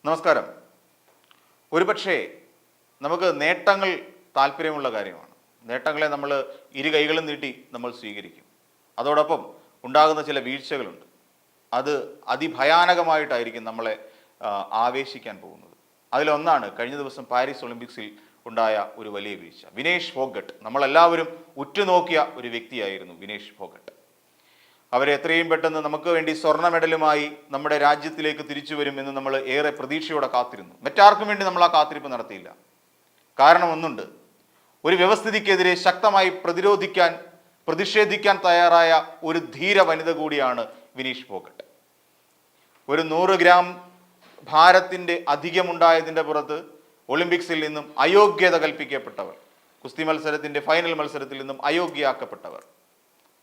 നമസ്കാരം. ഒരുപക്ഷേ നമുക്ക് നേട്ടങ്ങൾ താല്പര്യമുള്ള കാര്യമാണ്. നേട്ടങ്ങളെ നമ്മൾ ഇരു കൈകളും നീട്ടി നമ്മൾ സ്വീകരിക്കും. അതോടൊപ്പം ഉണ്ടാകുന്ന ചില വീഴ്ചകളുണ്ട്. അത് അതിഭയാനകമായിട്ടായിരിക്കും നമ്മളെ ആവേശിക്കാൻ പോകുന്നത്. അതിലൊന്നാണ് കഴിഞ്ഞ ദിവസം പാരീസ് ഒളിമ്പിക്സിൽ ഉണ്ടായ ഒരു വലിയ വീഴ്ച. വിനേഷ് ഫോഗട്ട്, നമ്മളെല്ലാവരും ഉറ്റുനോക്കിയ ഒരു വ്യക്തിയായിരുന്നു വിനേഷ് ഫോഗട്ട്. അവരെ എത്രയും പെട്ടെന്ന് നമുക്ക് വേണ്ടി സ്വർണ്ണ മെഡലുമായി നമ്മുടെ രാജ്യത്തിലേക്ക് തിരിച്ചു വരും എന്ന് നമ്മൾ ഏറെ പ്രതീക്ഷയോടെ കാത്തിരുന്നു. മറ്റാർക്കും വേണ്ടി നമ്മൾ ആ കാത്തിരിപ്പ് നടത്തിയില്ല. കാരണം ഒന്നുണ്ട്, ഒരു വ്യവസ്ഥിതിക്കെതിരെ ശക്തമായി പ്രതിഷേധിക്കാൻ തയ്യാറായ ഒരു ധീര വനിത കൂടിയാണ് വിനീഷ് ഫോഗട്ട്. ഒരു 100 ഗ്രാം ഭാരത്തിൻ്റെ അധികമുണ്ടായതിൻ്റെ പുറത്ത് ഒളിമ്പിക്സിൽ നിന്നും അയോഗ്യത കൽപ്പിക്കപ്പെട്ടവർ, കുസ്തി മത്സരത്തിൻ്റെ ഫൈനൽ മത്സരത്തിൽ നിന്നും അയോഗ്യയാക്കപ്പെട്ടവർ,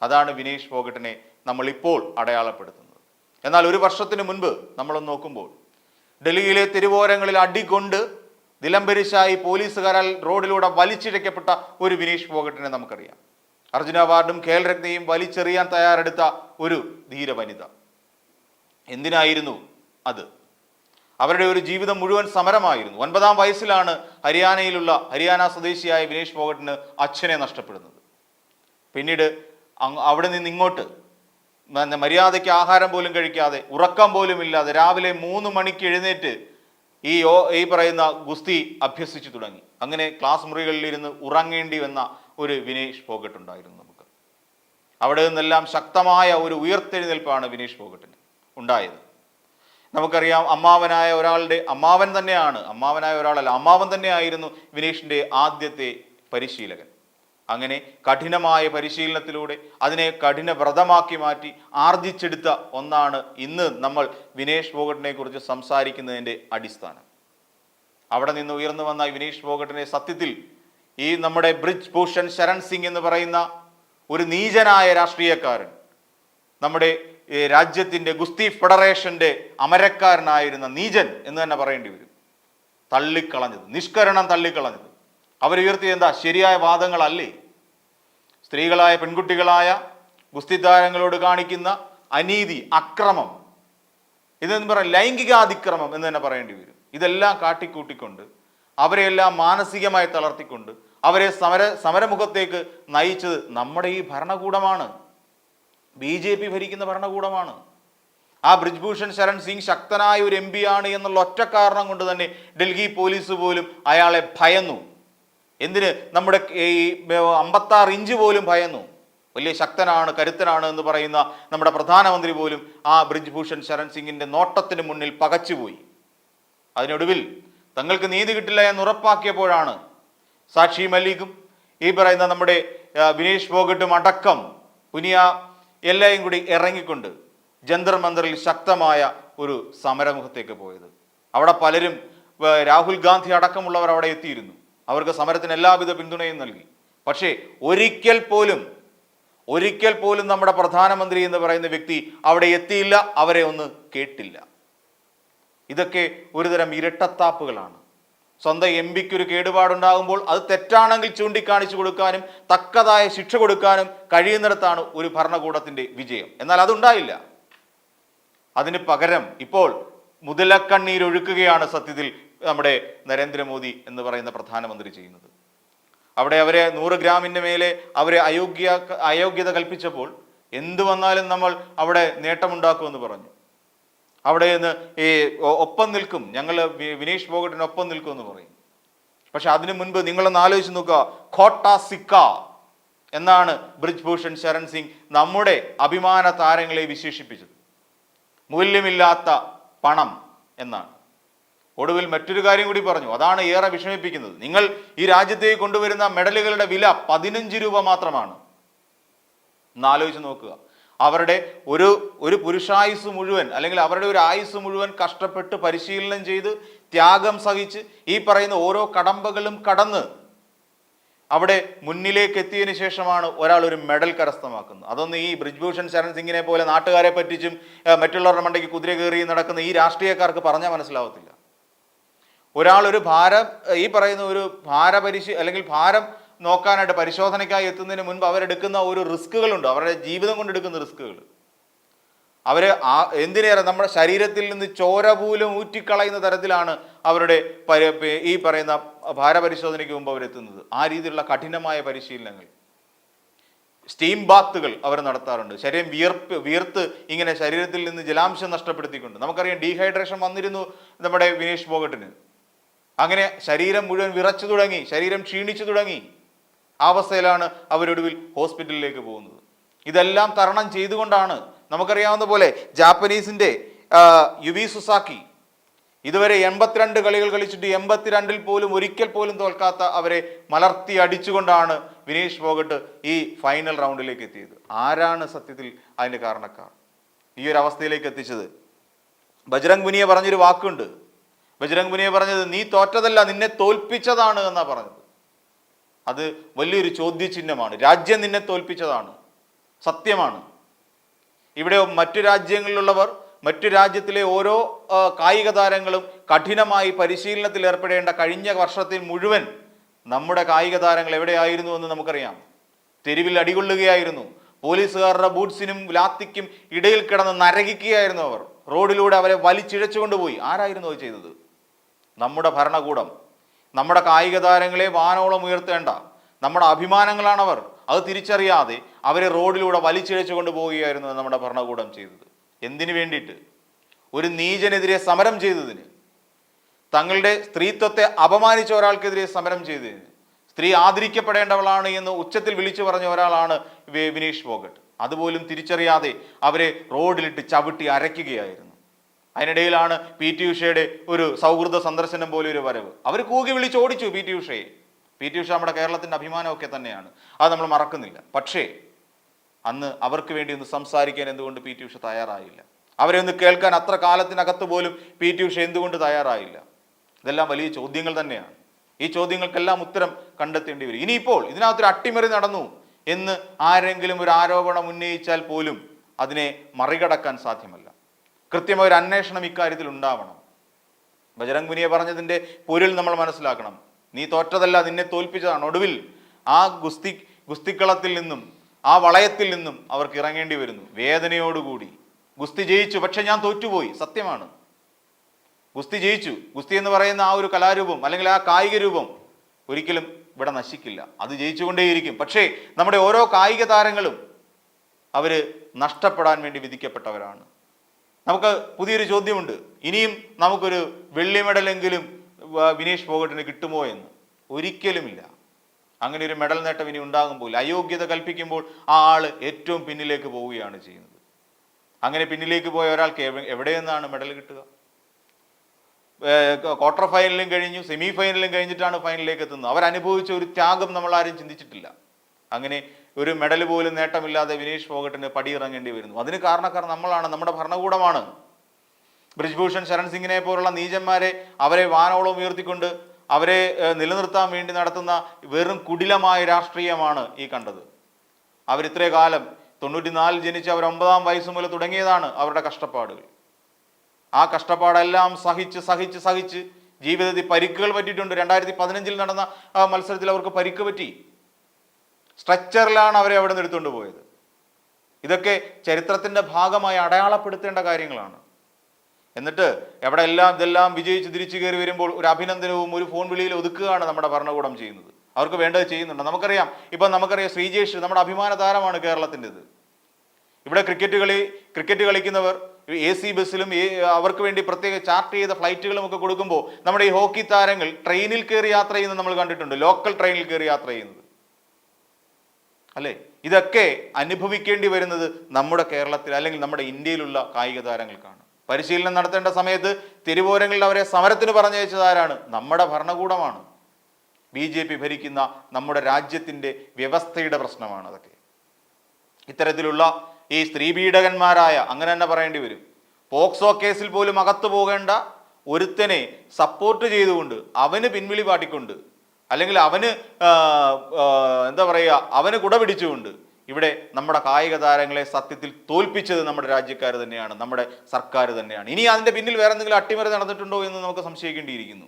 അതാണ് വിനേഷ് ഫോഗട്ടിനെ നമ്മൾ ഇപ്പോൾ അടയാളപ്പെടുത്തുന്നത്. എന്നാൽ ഒരു വർഷത്തിന് മുൻപ് നമ്മളൊന്ന് നോക്കുമ്പോൾ ഡൽഹിയിലെ തെരുവോരങ്ങളിൽ അടികൊണ്ട് നിലംപരിശായി പോലീസുകാരാൽ റോഡിലൂടെ വലിച്ചിഴക്കപ്പെട്ട ഒരു വിനേഷ് ഫോഗട്ടിനെ നമുക്കറിയാം. അർജുന അവാർഡും ഖേൽ രത്നയും വലിച്ചെറിയാൻ തയ്യാറെടുത്ത ഒരു ധീര വനിത. എന്തിനായിരുന്നു അത്? അവരുടെ ഒരു ജീവിതം മുഴുവൻ സമരമായിരുന്നു. 9-ാം വയസ്സിലാണ് ഹരിയാന സ്വദേശിയായ വിനേഷ് ഫോഗട്ടിന് അച്ഛനെ നഷ്ടപ്പെടുന്നത്. പിന്നീട് അവിടെ നിന്ന് ഇങ്ങോട്ട് മര്യാദയ്ക്ക് ആഹാരം പോലും കഴിക്കാതെ, ഉറക്കം പോലും ഇല്ലാതെ രാവിലെ 3 മണിക്ക് എഴുന്നേറ്റ് ഈ പറയുന്ന ഗുസ്തി അഭ്യസിച്ചു തുടങ്ങി. അങ്ങനെ ക്ലാസ് മുറികളിലിരുന്ന് ഉറങ്ങേണ്ടി വന്ന ഒരു വിനേഷ് ഫോഗട്ട് ഉണ്ടായിരുന്നു നമുക്ക്. അവിടെ നിന്നെല്ലാം ശക്തമായ ഒരു ഉയർത്തെഴുന്നേൽപ്പാണ് വിനേഷ് ഫോഗട്ടിന് ഉണ്ടായത്. നമുക്കറിയാം, അമ്മാവൻ തന്നെയായിരുന്നു വിനേഷിൻ്റെ ആദ്യത്തെ പരിശീലകൻ. അങ്ങനെ കഠിനമായ പരിശീലനത്തിലൂടെ അതിനെ കഠിന വ്രതമാക്കി മാറ്റി ആർജിച്ചെടുത്ത ഒന്നാണ് ഇന്ന് നമ്മൾ വിനേഷ് ഫോഗട്ടിനെ കുറിച്ച് സംസാരിക്കുന്നതിൻ്റെ അടിസ്ഥാനം. അവിടെ നിന്ന് ഉയർന്നു വന്ന വിനേഷ് ഫോഗട്ടിനെ സത്യത്തിൽ ഈ നമ്മുടെ ബ്രിജ് ഭൂഷൺ ശരൺ സിംഗ് എന്ന് പറയുന്ന ഒരു നീചനായ രാഷ്ട്രീയക്കാരൻ, നമ്മുടെ രാജ്യത്തിൻ്റെ ഗുസ്തി ഫെഡറേഷൻ്റെ അമരക്കാരനായിരുന്ന നീചൻ എന്ന് തന്നെ പറയേണ്ടി വരും, നിഷ്കരണം തള്ളിക്കളഞ്ഞത്. അവരുയർത്തിയ എന്താ? ശരിയായ വാദങ്ങളല്ലേ? സ്ത്രീകളായ പെൺകുട്ടികളായ ഗുസ്തി താരങ്ങളോട് കാണിക്കുന്ന അനീതി, അക്രമം, ഇതെന്ന് പറയാം ലൈംഗികാതിക്രമം എന്ന് തന്നെ പറയേണ്ടി വരും. ഇതെല്ലാം കാട്ടിക്കൂട്ടിക്കൊണ്ട് അവരെയെല്ലാം മാനസികമായി തളർത്തിക്കൊണ്ട് അവരെ സമരമുഖത്തേക്ക് നയിച്ചത് നമ്മുടെ ഈ ഭരണകൂടമാണ്, BJP ഭരിക്കുന്ന ഭരണകൂടമാണ്. ആ ബ്രിജ്ഭൂഷൺ ശരൺ സിംഗ് ശക്തനായ ഒരു MP ആണ് എന്നുള്ള ഒറ്റ കാരണം കൊണ്ട് തന്നെ ഡൽഹി പോലീസ് പോലും അയാളെ ഭയന്നു. എന്തിന്? നമ്മുടെ ഈ 56 ഇഞ്ച് പോലും ഭയന്നു. വലിയ ശക്തനാണ്, കരുത്തനാണ് എന്ന് പറയുന്ന നമ്മുടെ പ്രധാനമന്ത്രി പോലും ആ ബ്രിജ്ഭൂഷൺ ശരൺ സിംഗിന്റെ നോട്ടത്തിന് മുന്നിൽ പകച്ചുപോയി. അതിനൊടുവിൽ തങ്ങൾക്ക് നീതി കിട്ടില്ല എന്ന് ഉറപ്പാക്കിയപ്പോഴാണ് സാക്ഷി മല്ലിക്കും ഈ പറയുന്ന നമ്മുടെ വിനേഷ് ഫോഗട്ടും അടക്കം എല്ലാവരും കൂടി ഇറങ്ങിക്കൊണ്ട് ജന്തർ മന്ദറിൽ ശക്തമായ ഒരു സമരമുഖത്തേക്ക് പോയത്. അവിടെ പലരും, രാഹുൽ ഗാന്ധി അടക്കമുള്ളവർ അവിടെ എത്തിയിരുന്നു. അവർക്ക് സമരത്തിന് എല്ലാവിധ പിന്തുണയും നൽകി. പക്ഷേ ഒരിക്കൽ പോലും നമ്മുടെ പ്രധാനമന്ത്രി എന്ന് പറയുന്ന വ്യക്തി അവിടെ എത്തിയില്ല, അവരെ ഒന്ന് കേട്ടില്ല. ഇതൊക്കെ ഒരുതരം ഇരട്ടത്താപ്പുകളാണ്. സ്വന്തം MPക്ക് ഒരു കേടുപാടുണ്ടാകുമ്പോൾ അത് തെറ്റാണെങ്കിൽ ചൂണ്ടിക്കാണിച്ചു കൊടുക്കാനും തക്കതായ ശിക്ഷ കൊടുക്കാനും കഴിയുന്നിടത്താണ് ഒരു ഭരണകൂടത്തിന്റെ വിജയം. എന്നാൽ അതുണ്ടായില്ല. അതിന് പകരം ഇപ്പോൾ മുതലക്കണ്ണീരൊഴുക്കുകയാണ് സത്യത്തിൽ നമ്മുടെ നരേന്ദ്രമോദി എന്ന് പറയുന്ന പ്രധാനമന്ത്രി ചെയ്യുന്നത്. അവിടെ അവരെ 100 ഗ്രാമിൻ്റെ മേലെ അവരെ അയോഗ്യത കൽപ്പിച്ചപ്പോൾ എന്തു വന്നാലും നമ്മൾ അവിടെ നേട്ടമുണ്ടാക്കുമെന്ന് പറഞ്ഞു. അവിടെ നിന്ന് ഒപ്പം നിൽക്കും, ഞങ്ങൾ വിനേഷ് ഫോഗട്ടിന് ഒപ്പം നിൽക്കുമെന്ന് പറയും. പക്ഷെ അതിനു മുൻപ് നിങ്ങളൊന്ന് ആലോചിച്ച് നോക്കുക, ഖോട്ടാ സിക്ക എന്നാണ് ബ്രിജ്ഭൂഷൺ ശരൺ സിംഗ് നമ്മുടെ അഭിമാന താരങ്ങളെ വിശേഷിപ്പിച്ചത്. മൂല്യമില്ലാത്ത പണം എന്നാണ്. ഒടുവിൽ മറ്റൊരു കാര്യം കൂടി പറഞ്ഞു, അതാണ് ഏറെ വിഷമിപ്പിക്കുന്നത്. നിങ്ങൾ ഈ രാജ്യത്തേക്ക് കൊണ്ടുവരുന്ന മെഡലുകളുടെ വില 15 രൂപ മാത്രമാണ്. എന്നാലോചിച്ച് നോക്കുക. അവരുടെ ഒരു പുരുഷായുസ് മുഴുവൻ, അല്ലെങ്കിൽ അവരുടെ ഒരു ആയുസ് മുഴുവൻ കഷ്ടപ്പെട്ട് പരിശീലനം ചെയ്ത് ത്യാഗം സഹിച്ച് ഈ പറയുന്ന ഓരോ കടമ്പകളും കടന്ന് അവിടെ മുന്നിലേക്ക് എത്തിയതിനു ശേഷമാണ് ഒരാൾ ഒരു മെഡൽ കരസ്ഥമാക്കുന്നത്. അതൊന്നും ഈ ബ്രിജ്ഭൂഷൺ ശരൺ സിംഗിനെ പോലെ നാട്ടുകാരെ പറ്റിച്ചും മറ്റുള്ളവരുടെ മണ്ടയ്ക്ക് കുതിര കയറി നടക്കുന്ന ഈ രാഷ്ട്രീയക്കാർക്ക് പറഞ്ഞാൽ മനസ്സിലാവത്തില്ല. ഒരാൾ ഒരു ഈ പറയുന്ന ഒരു അല്ലെങ്കിൽ ഭാരം നോക്കാനായിട്ട് പരിശോധനയ്ക്കായി എത്തുന്നതിന് മുൻപ് അവരെടുക്കുന്ന ഒരു റിസ്കുകളുണ്ട്, അവരുടെ ജീവിതം കൊണ്ട് എടുക്കുന്ന റിസ്കുകൾ. അവര് എന്തിനേറെ നമ്മുടെ ശരീരത്തിൽ നിന്ന് ചോര പോലും ഊറ്റിക്കളയുന്ന തരത്തിലാണ് അവരുടെ ഈ പറയുന്ന ഭാരപരിശോധനയ്ക്ക് മുമ്പ് അവരെത്തുന്നത്. ആ രീതിയിലുള്ള കഠിനമായ പരിശീലനങ്ങൾ, സ്റ്റീം ബാത്തുകൾ അവർ നടത്താറുണ്ട്. ശരീരം വിയർത്ത് ഇങ്ങനെ ശരീരത്തിൽ നിന്ന് ജലാംശം നഷ്ടപ്പെടുത്തിക്കൊണ്ട്. നമുക്കറിയാം ഡീഹൈഡ്രേഷൻ വന്നിരുന്നു നമ്മുടെ വിനേഷ് ഫോഗട്ടിന്. അങ്ങനെ ശരീരം മുഴുവൻ വിറച്ചു തുടങ്ങി, ശരീരം ക്ഷീണിച്ചു തുടങ്ങി. ആ അവസ്ഥയിലാണ് അവരൊടുവിൽ ഹോസ്പിറ്റലിലേക്ക് പോകുന്നത്. ഇതെല്ലാം തരണം ചെയ്തുകൊണ്ടാണ്, നമുക്കറിയാവുന്ന പോലെ ജാപ്പനീസിന്റെ യുവി സുസാക്കി ഇതുവരെ 82 കളികൾ കളിച്ചിട്ട് 82-ൽ പോലും ഒരിക്കൽ പോലും തോൽക്കാത്ത അവരെ മലർത്തി അടിച്ചുകൊണ്ടാണ് വിനേഷ് ഫോഗട്ട് ഈ ഫൈനൽ റൗണ്ടിലേക്ക് എത്തിയത്. ആരാണ് സത്യത്തിൽ അതിൻ്റെ കാരണക്കാർ, ഈ ഒരു അവസ്ഥയിലേക്ക് എത്തിച്ചത്? ബജ്രംഗ് പുനിയ പറഞ്ഞൊരു വാക്കുണ്ട്. ബജ്രംഗ് പുനിയ പറഞ്ഞത് നീ തോറ്റതല്ല, നിന്നെ തോൽപ്പിച്ചതാണ് എന്നാ പറഞ്ഞത്. അത് വലിയൊരു ചോദ്യചിഹ്നമാണ്. രാജ്യം നിന്നെ തോൽപ്പിച്ചതാണ്, സത്യമാണ്. ഇവിടെ മറ്റു രാജ്യങ്ങളിലുള്ളവർ, മറ്റു രാജ്യത്തിലെ ഓരോ കായിക താരങ്ങളും കഠിനമായി പരിശീലനത്തിൽ ഏർപ്പെടേണ്ട കഴിഞ്ഞ വർഷത്തിൽ മുഴുവൻ നമ്മുടെ കായിക താരങ്ങൾ എവിടെയായിരുന്നു എന്ന് നമുക്കറിയാം. തെരുവിൽ അടികൊള്ളുകയായിരുന്നു. പോലീസുകാരുടെ ബൂട്ട്സിനും ലാത്തിക്കും ഇടയിൽ കിടന്ന് നരകിക്കുകയായിരുന്നു അവർ. റോഡിലൂടെ അവരെ വലിച്ചിഴച്ചുകൊണ്ടുപോയി. ആരായിരുന്നു അത് ചെയ്തത്? നമ്മുടെ ഭരണകൂടം. നമ്മുടെ കായിക താരങ്ങളെ വാനോളം ഉയർത്തേണ്ട നമ്മുടെ അഭിമാനങ്ങളാണവർ. അത് തിരിച്ചറിയാതെ അവരെ റോഡിലൂടെ വലിച്ചിഴച്ചു കൊണ്ടുപോവുകയായിരുന്നു നമ്മുടെ ഭരണകൂടം ചെയ്തത്. എന്തിനു വേണ്ടിയിട്ട്? ഒരു നീചനെതിരെ സമരം ചെയ്തതിന്, തങ്ങളുടെ സ്ത്രീത്വത്തെ അപമാനിച്ച ഒരാൾക്കെതിരെ സമരം ചെയ്തതിന്, സ്ത്രീ ആദരിക്കപ്പെടേണ്ടവളാണ് എന്ന് ഉച്ചത്തിൽ വിളിച്ചു പറഞ്ഞ ഒരാളാണ് വിനേഷ് ഫോഗട്ട്. അതുപോലും തിരിച്ചറിയാതെ അവരെ റോഡിലിട്ട് ചവിട്ടി അരയ്ക്കുകയായിരുന്നു. അതിനിടയിലാണ് PT ഉഷയുടെ ഒരു സൗഹൃദ സന്ദർശനം പോലെ ഒരു വരവ്. അവർ കൂകി വിളിച്ച് ഓടിച്ചു PT ഉഷയെ. PT ഉഷ നമ്മുടെ കേരളത്തിൻ്റെ അഭിമാനമൊക്കെ തന്നെയാണ്, അത് നമ്മൾ മറക്കുന്നില്ല. പക്ഷേ അന്ന് അവർക്ക് വേണ്ടി ഒന്ന് സംസാരിക്കാൻ എന്തുകൊണ്ട് PT ഉഷ തയ്യാറായില്ല? അവരെ ഒന്ന് കേൾക്കാൻ അത്ര കാലത്തിനകത്ത് പോലും PT ഉഷ എന്തുകൊണ്ട് തയ്യാറായില്ല? ഇതെല്ലാം വലിയ ചോദ്യങ്ങൾ തന്നെയാണ്. ഈ ചോദ്യങ്ങൾക്കെല്ലാം ഉത്തരം കണ്ടെത്തേണ്ടി വരും. ഇനിയിപ്പോൾ ഇതിനകത്തൊരു അട്ടിമറി നടന്നു എന്ന് ആരെങ്കിലും ഒരു ആരോപണം ഉന്നയിച്ചാൽ പോലും അതിനെ മറികടക്കാൻ സാധ്യമല്ല. കൃത്യമായ ഒരു അന്വേഷണം ഇക്കാര്യത്തിൽ ഉണ്ടാവണം. ബജ്രംഗ് പുനിയ പറഞ്ഞതിൻ്റെ പൊരുൾ നമ്മൾ മനസ്സിലാക്കണം. നീ തോറ്റതല്ല, നിന്നെ തോൽപ്പിച്ചതാണ്. ഒടുവിൽ ആ ഗുസ്തിക്കളത്തിൽ നിന്നും ആ വളയത്തിൽ നിന്നും അവർക്ക് ഇറങ്ങേണ്ടി വരുന്നു വേദനയോടുകൂടി. ഗുസ്തി ജയിച്ചു, പക്ഷെ ഞാൻ തോറ്റുപോയി. സത്യമാണ്, ഗുസ്തി ജയിച്ചു. ഗുസ്തി എന്ന് പറയുന്ന ആ ഒരു കലാരൂപം അല്ലെങ്കിൽ ആ കായിക രൂപം ഒരിക്കലും ഇവിടെ നശിക്കില്ല, അത് ജയിച്ചുകൊണ്ടേയിരിക്കും. പക്ഷേ നമ്മുടെ ഓരോ കായിക താരങ്ങളും അവർ നഷ്ടപ്പെടാൻ വേണ്ടി വിധിക്കപ്പെട്ടവരാണ്. നമുക്ക് പുതിയൊരു ചോദ്യമുണ്ട്. ഇനിയും നമുക്കൊരു വെള്ളി മെഡലെങ്കിലും വിനേഷ് ഫോഗട്ടിന് കിട്ടുമോ എന്ന്. ഒരിക്കലുമില്ല. അങ്ങനെ ഒരു മെഡൽ നേട്ടം ഇനി ഉണ്ടാകുമ്പോൾ, അയോഗ്യത കൽപ്പിക്കുമ്പോൾ ആ ആൾ ഏറ്റവും പിന്നിലേക്ക് പോവുകയാണ് ചെയ്യുന്നത്. അങ്ങനെ പിന്നിലേക്ക് പോയ ഒരാൾക്ക് എവിടെ നിന്നാണ് മെഡൽ കിട്ടുക? ക്വാർട്ടർ ഫൈനലും കഴിഞ്ഞു, സെമി ഫൈനലും കഴിഞ്ഞിട്ടാണ് ഫൈനലിലേക്ക് എത്തുന്നത്. അവരനുഭവിച്ച ഒരു ത്യാഗം നമ്മൾ ആരും ചിന്തിച്ചിട്ടില്ല. അങ്ങനെ ഒരു മെഡൽ പോലും നേട്ടമില്ലാതെ വിനേഷ് ഫോഗട്ടിന് പടിയിറങ്ങേണ്ടി വരുന്നു. അതിന് കാരണക്കാർ നമ്മളാണ്, നമ്മുടെ ഭരണകൂടമാണ്. ബ്രിജ്ഭൂഷൺ ശരൺ സിംഗിനെ പോലുള്ള നീചന്മാരെ അവരെ വാനോളം ഉയർത്തിക്കൊണ്ട് അവരെ നിലനിർത്താൻ വേണ്ടി നടത്തുന്ന വെറും കുടിലമായ രാഷ്ട്രീയമാണ് ഈ കണ്ടത്. അവരിത്രേ കാലം 94 ജനിച്ച് അവർ 9-ാം വയസ്സ് മുതൽ തുടങ്ങിയതാണ് അവരുടെ കഷ്ടപ്പാടുകൾ. ആ കഷ്ടപ്പാടെല്ലാം സഹിച്ച് ജീവിതത്തിൽ പരിക്കുകൾ പറ്റിയിട്ടുണ്ട്. 2015 നടന്ന മത്സരത്തിൽ അവർക്ക് പരിക്ക് പറ്റി. സ്ട്രെച്ചറിലാണ് അവരെ അവിടെ നിന്ന് എടുത്തുകൊണ്ട് പോയത്. ഇതൊക്കെ ചരിത്രത്തിൻ്റെ ഭാഗമായി അടയാളപ്പെടുത്തേണ്ട കാര്യങ്ങളാണ്. എന്നിട്ട് ഇതെല്ലാം വിജയിച്ച് തിരിച്ചു കയറി വരുമ്പോൾ ഒരു അഭിനന്ദനവും ഒരു ഫോൺ വിളിയിൽ ഒതുക്കുകയാണ് നമ്മുടെ ഭരണകൂടം ചെയ്യുന്നത്. അവർക്ക് വേണ്ടത് ചെയ്യുന്നുണ്ട്. നമുക്കറിയാം ശ്രീജേഷ് നമ്മുടെ അഭിമാന താരമാണ് കേരളത്തിൻ്റെത്. ഇവിടെ ക്രിക്കറ്റ് കളിക്കുന്നവർ AC ബസ്സിലും അവർക്ക് വേണ്ടി പ്രത്യേക ചാർട്ട് ചെയ്ത ഫ്ലൈറ്റുകളും ഒക്കെ കൊടുക്കുമ്പോൾ നമ്മുടെ ഈ ഹോക്കി താരങ്ങൾ ട്രെയിനിൽ കയറി യാത്ര ചെയ്യുന്നത് നമ്മൾ കണ്ടിട്ടുണ്ട്. ലോക്കൽ ട്രെയിനിൽ കയറി യാത്ര ചെയ്യുന്നത് അല്ലേ? ഇതൊക്കെ അനുഭവിക്കേണ്ടി വരുന്നത് നമ്മുടെ കേരളത്തിൽ അല്ലെങ്കിൽ നമ്മുടെ ഇന്ത്യയിലുള്ള കായിക താരങ്ങൾക്കാണ്. പരിശീലനം നടത്തേണ്ട സമയത്ത് തിരുവോരങ്ങളിൽ അവരെ സമരത്തിന് പറഞ്ഞയച്ചതാരാണ്? നമ്മുടെ ഭരണകൂടമാണ്. BJP ഭരിക്കുന്ന നമ്മുടെ രാജ്യത്തിൻ്റെ വ്യവസ്ഥയുടെ പ്രശ്നമാണ് അതൊക്കെ. ഇത്തരത്തിലുള്ള ഈ സ്ത്രീ പീഡകന്മാരായ, അങ്ങനെ തന്നെ പറയേണ്ടി വരും, പോക്സോ കേസിൽ പോലും അകത്തു പോകേണ്ട ഒരുത്തനെ സപ്പോർട്ട് ചെയ്തുകൊണ്ട്, അവന് പിൻവിളി പാട്ടിക്കൊണ്ട്, അല്ലെങ്കിൽ അവന് കുട പിടിച്ചുകൊണ്ട് ഇവിടെ നമ്മുടെ കായിക താരങ്ങളെ സത്യത്തിൽ തോൽപ്പിച്ചത് നമ്മുടെ രാജ്യക്കാർ തന്നെയാണ്, നമ്മുടെ സർക്കാർ തന്നെയാണ്. ഇനി അതിൻ്റെ പിന്നിൽ വേറെ എന്തെങ്കിലും അട്ടിമറി നടന്നിട്ടുണ്ടോ എന്ന് നമുക്ക് സംശയിക്കേണ്ടിയിരിക്കുന്നു.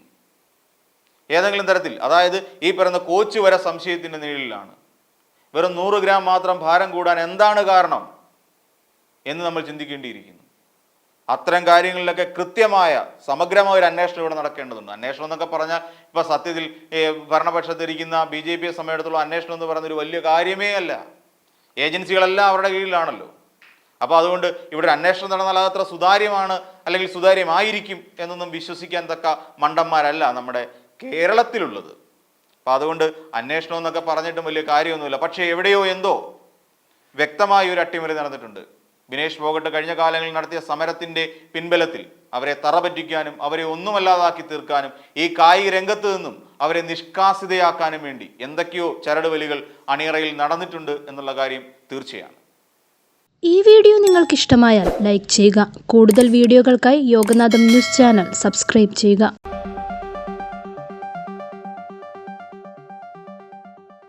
ഏതെങ്കിലും തരത്തിൽ, അതായത് ഈ പറയുന്ന കോച്ച് വരെ സംശയത്തിൻ്റെ നിഴലിലാണ്. വെറും 100 ഗ്രാം മാത്രം ഭാരം കൂടാൻ എന്താണ് കാരണം? എന്ന് നമ്മൾ ചിന്തിക്കേണ്ടിയിരിക്കുന്നു. അത്തരം കാര്യങ്ങളിലൊക്കെ കൃത്യമായ സമഗ്രമായ ഒരു അന്വേഷണം ഇവിടെ നടക്കേണ്ടതുണ്ട്. അന്വേഷണം എന്നൊക്കെ പറഞ്ഞാൽ ഇപ്പൊ സത്യത്തിൽ ഭരണപക്ഷത്തിരിക്കുന്ന BJP സമയത്തുള്ള അന്വേഷണം എന്ന് പറയുന്നൊരു വലിയ കാര്യമേ അല്ല. ഏജൻസികളെല്ലാം അവരുടെ കീഴിലാണല്ലോ. അപ്പോൾ അതുകൊണ്ട് ഇവിടെ അന്വേഷണം നടന്നാൽ അതത്ര സുതാര്യമാണ് അല്ലെങ്കിൽ സുതാര്യമായിരിക്കും എന്നൊന്നും വിശ്വസിക്കാൻ തക്ക മണ്ടന്മാരല്ല നമ്മുടെ കേരളത്തിലുള്ളത്. അപ്പം അതുകൊണ്ട് അന്വേഷണം എന്നൊക്കെ പറഞ്ഞിട്ടും വലിയ കാര്യമൊന്നുമില്ല. പക്ഷേ എവിടെയോ എന്തോ വ്യക്തമായ ഒരു അട്ടിമറി നടന്നിട്ടുണ്ട്. ബിനേഷ് ഫോഗട്ട് കഴിഞ്ഞ കാലങ്ങളിൽ നടത്തിയ സമരത്തിൻ്റെ പിൻബലത്തിൽ അവരെ തറപറ്റിക്കാനും അവരെ ഒന്നുമല്ലാതാക്കി തീർക്കാനും ഈ കായിക രംഗത്ത് നിന്നും അവരെ നിഷ്കാസിതയാക്കാനും വേണ്ടി എന്തൊക്കെയോ ചരടുവലികൾ അണിയറയിൽ നടന്നിട്ടുണ്ട് എന്നുള്ള കാര്യം തീർച്ചയാണ്. ഈ വീഡിയോ നിങ്ങൾക്ക് ഇഷ്ടമായാൽ ലൈക്ക് ചെയ്യുക. കൂടുതൽ വീഡിയോകൾക്കായി യോഗനാഥം ന്യൂസ് ചാനൽ സബ്സ്ക്രൈബ് ചെയ്യുക.